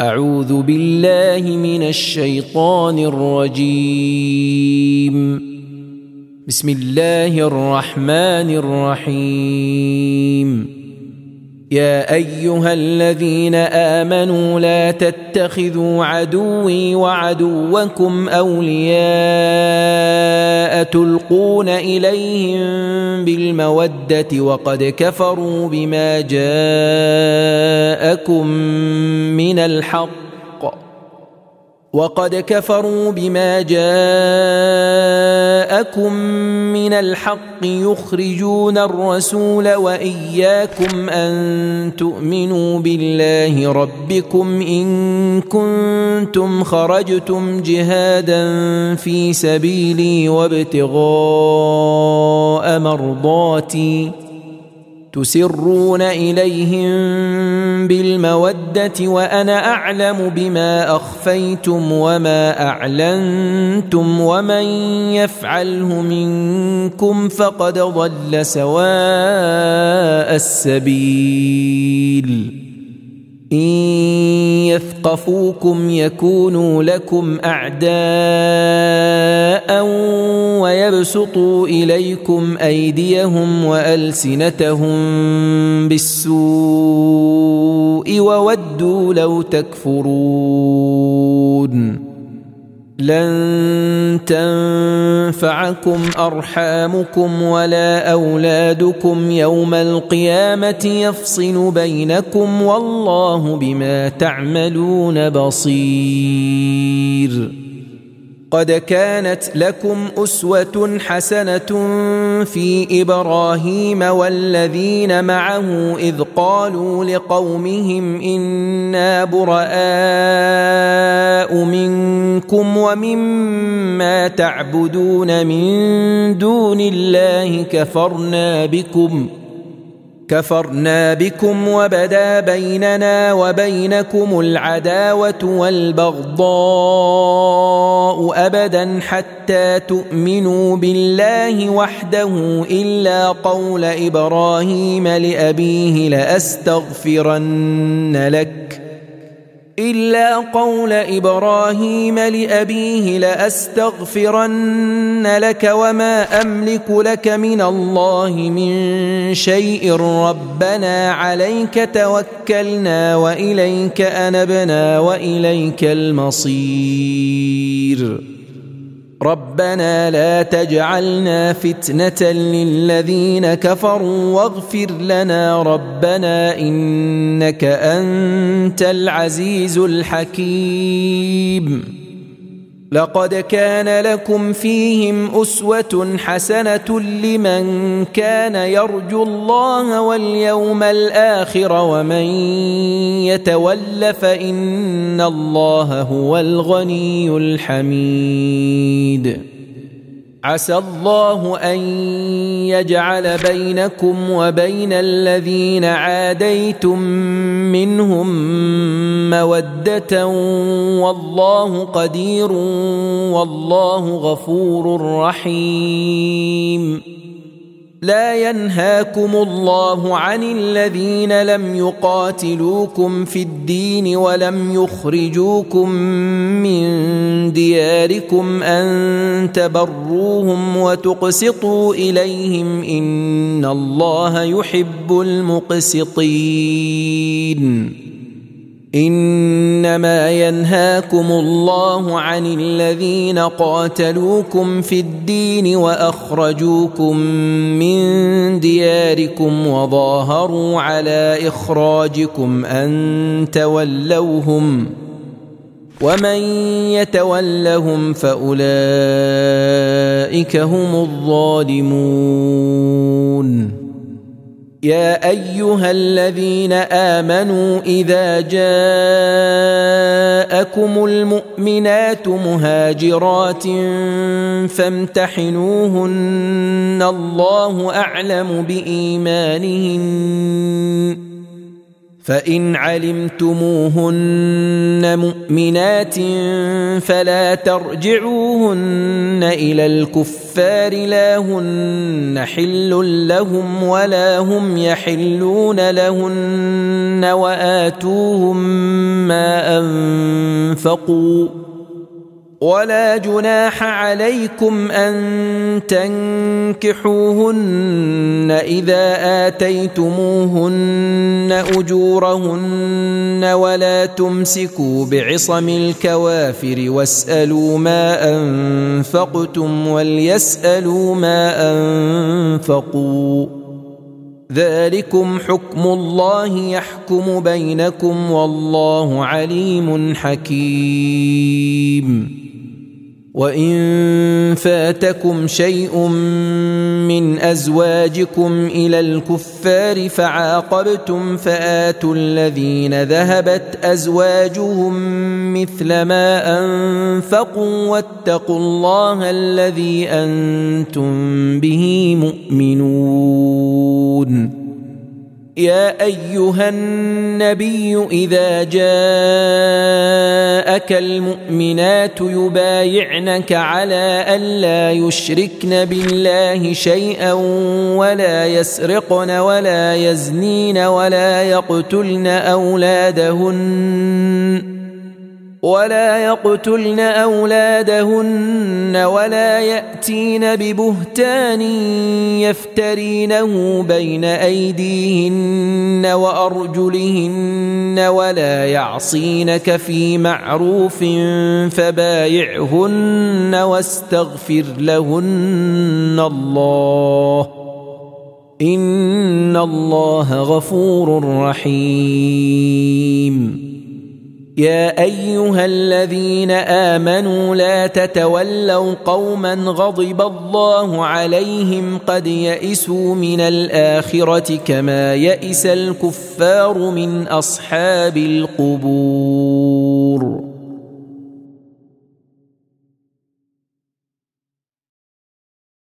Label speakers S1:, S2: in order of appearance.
S1: أعوذ بالله من الشيطان الرجيم. بسم الله الرحمن الرحيم. يا أيها الذين آمنوا لا تتخذوا عدوي وعدوكم أولياء تلقون إليهم بالمودة وقد كفروا بما جاءكم من الحق يخرجون الرسول وإياكم أن تؤمنوا بالله ربكم إن كنتم خرجتم جهادا في سبيلي وابتغاء مرضاتي تسرون إليهم بالمودة وأنا أعلم بما أخفيتم وما أعلنتم ومن يفعله منكم فقد ضل سواء السبيل. إن يثقفوكم يكونوا لكم أعداء ويبسطوا إليكم أيديهم وألسنتهم بالسوء وودوا لو تكفرون. لن تنفعكم أرحامكم ولا أولادكم يوم القيامة يفصل بينكم والله بما تعملون بصير. قد كانت لكم أسوة حسنة في إبراهيم والذين معه إذ قالوا لقومهم إنا براء منكم ومما تعبدون من دون الله كفرنا بكم وبدا بيننا وبينكم العداوة والبغضاء أبدا حتى تؤمنوا بالله وحده إلا قول إبراهيم لأبيه لأستغفرن لك وما أملك لك من الله من شيء ربنا عليك توكلنا وإليك أنبنا وإليك المصير. ربنا لا تجعلنا فتنة للذين كفروا واغفر لنا ربنا إنك أنت العزيز الحكيم. لقد كان لكم فيهم أسوة حسنة لمن كان يرجو الله واليوم الآخر ومن يتول فإن الله هو الغني الحميد. عسى الله أن يجعل بينكم وبين الذين عاديتم منهم مودة والله قدير والله غفور رحيم. لا ينهاكم الله عن الذين لم يقاتلوكم في الدين ولم يخرجوكم من دياركم أن تبروهم وتقسطوا إليهم إن الله يحب المقسطين. إنما ينهاكم الله عن الذين قاتلوكم في الدين وأخرجوكم من دياركم وظاهروا على إخراجكم أن تولوهم ومن يتولهم فأولئك هم الظالمون. يا أيها الذين آمنوا إذا جاءكم المؤمنات مهاجرات فامتحنوهن الله أعلم بإيمانهن فإن علمتموهن مؤمنات فلا ترجعوهن إلى الكفار لا هن حل لهم ولا هم يحلون لهن وآتوهم ما أنفقوا ولا جناح عليكم أن تنكحوهن إذا آتيتموهن أجورهن ولا تمسكوا بعصم الكوافر واسألوا ما أنفقتم وليسألوا ما أنفقوا ذلكم حكم الله يحكم بينكم والله عليم حكيم وإن فاتكم شيء من أزواجكم إلى الكفار فعاقبتم فآتوا الذين ذهبت أزواجهم مثل ما أنفقوا واتقوا الله الذي أنتم به مؤمنون يا أيها النبي إذا جاءك المؤمنات يبايعنك على ألا يشركن بالله شيئا ولا يسرقن ولا يزنين ولا يقتلن أولادهن ولا يأتين ببهتان يفترينه بين أيديهن وأرجلهن ولا يعصينك في معروف فبايعهن واستغفر لهن الله إن الله غفور رحيم يا أيها الذين آمنوا لا تتولوا قوما غضب الله عليهم قد يئسوا من الآخرة كما يئس الكفار من أصحاب القبور